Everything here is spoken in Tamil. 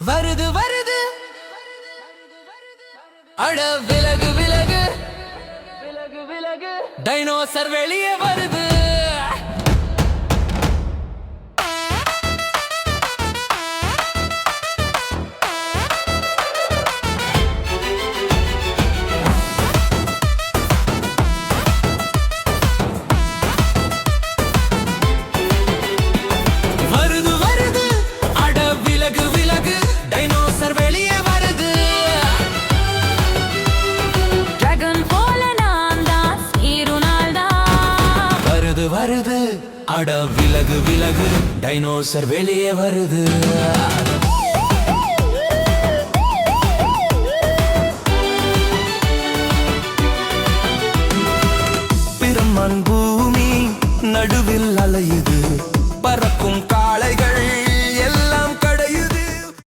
வருது வருது அட விலகு விலகு விலகு விலகு டைனோசர் வெளியே வருது. வருது அட விலகு விலகு டைனோசர் வெளியே வருது.